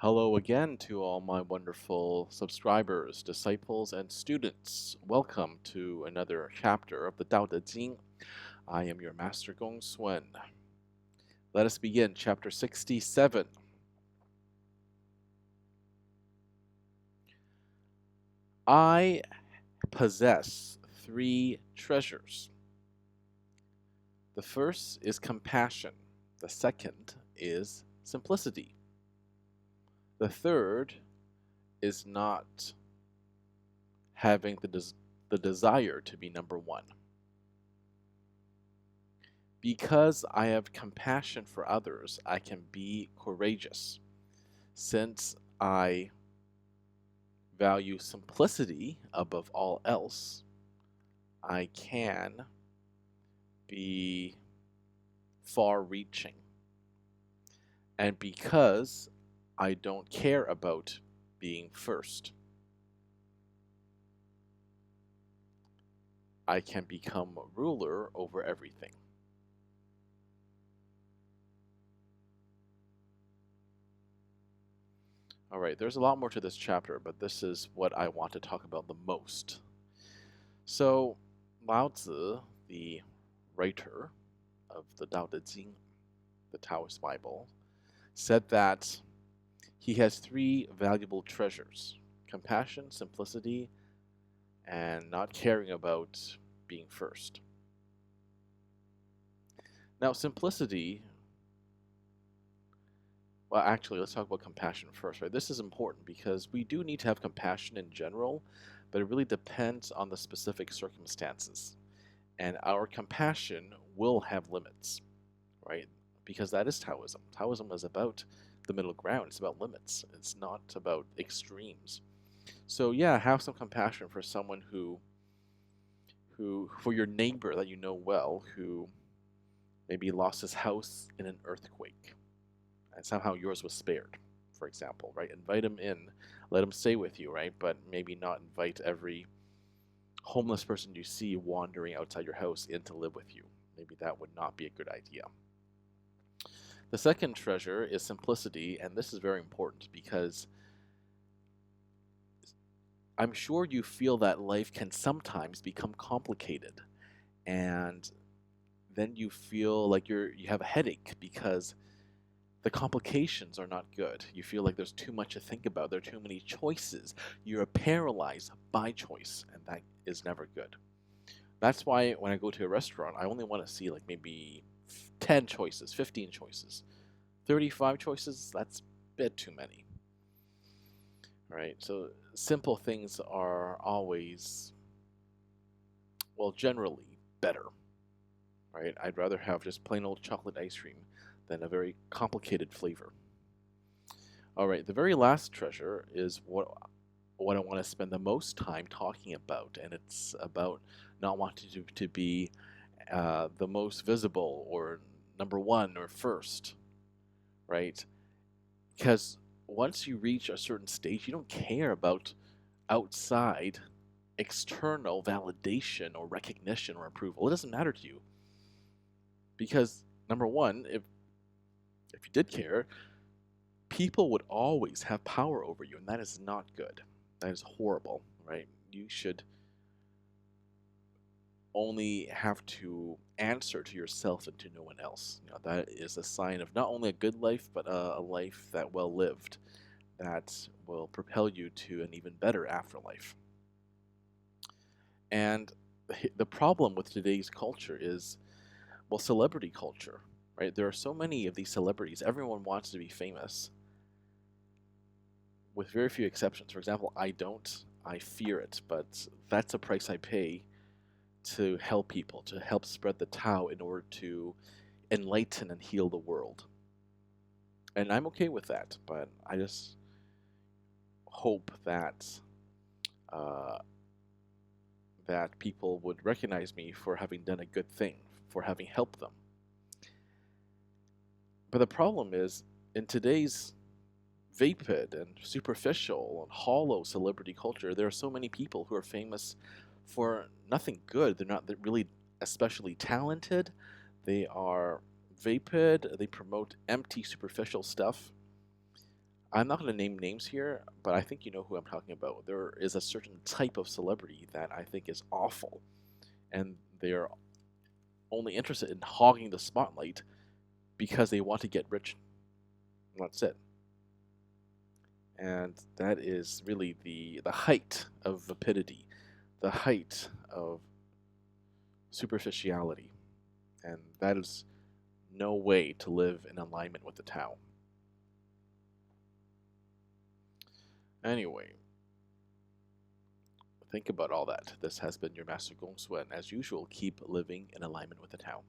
Hello again to all my wonderful subscribers, disciples, and students. Welcome to another chapter of the Tao De Jing. I am your Master GongSun. Let us begin chapter 67. I possess three treasures. The first is compassion. The second is simplicity. The third is not having the desire to be number one. Because I have compassion for others, I can be courageous. Since I value simplicity above all else, I can be far reaching. And because I don't care about being first, I can become ruler over everything. All right, there's a lot more to this chapter, but this is what I want to talk about the most. So, Lao Tzu, the writer of the Tao De Jing, the Taoist Bible, said that he has three valuable treasures: compassion, simplicity, and not caring about being first. Now, simplicity, well, actually, let's talk about compassion first, right? This is important because we do need to have compassion in general, but it really depends on the specific circumstances. And our compassion will have limits, right? Because that is Taoism. Taoism is about the middle ground. It's about limits. It's not about extremes. So yeah, have some compassion for someone who for your neighbor that you know well, who maybe lost his house in an earthquake, and somehow yours was spared, for example, right? Invite him in, let him stay with you, right? But maybe not invite every homeless person you see wandering outside your house in to live with you. Maybe that would not be a good idea. The second treasure is simplicity, and this is very important because I'm sure you feel that life can sometimes become complicated, and then you feel like you have a headache because the complications are not good. You feel like there's too much to think about. There are too many choices. You're paralyzed by choice, and that is never good. That's why when I go to a restaurant, I only want to see like maybe 10 choices, 15 choices. 35 choices, that's a bit too many. Right? So simple things are always, well, generally better. Right? I'd rather have just plain old chocolate ice cream than a very complicated flavor. All right, the very last treasure is what I want to spend the most time talking about, and it's about not wanting to be the most visible or number one or first, right? Because once you reach a certain stage, you don't care about outside external validation or recognition or approval. It doesn't matter to you because number one, if you did care, people would always have power over you, and that is not good. That is horrible, right? You should only have to answer to yourself and to no one else. You know, that is a sign of not only a good life, but a life that well lived, that will propel you to an even better afterlife. And the problem with today's culture is, well, celebrity culture, right? There are so many of these celebrities. Everyone wants to be famous, with very few exceptions. For example, I don't. I fear it, but that's a price I pay to help people, to help spread the Tao in order to enlighten and heal the world. And I'm okay with that, but I just hope uh, that people would recognize me for having done a good thing, for having helped them. But the problem is, in today's vapid and superficial and hollow celebrity culture, there are so many people who are famous for nothing good. They're not really especially talented. They are vapid. They promote empty, superficial stuff. I'm not going to name names here, but I think you know who I'm talking about. There is a certain type of celebrity that I think is awful, and they're only interested in hogging the spotlight because they want to get rich. That's it. And that is really the height of vapidity, the height of superficiality, and that is no way to live in alignment with the Tao. Anyway, think about all that. This has been your Master GongSun. As usual, keep living in alignment with the Tao.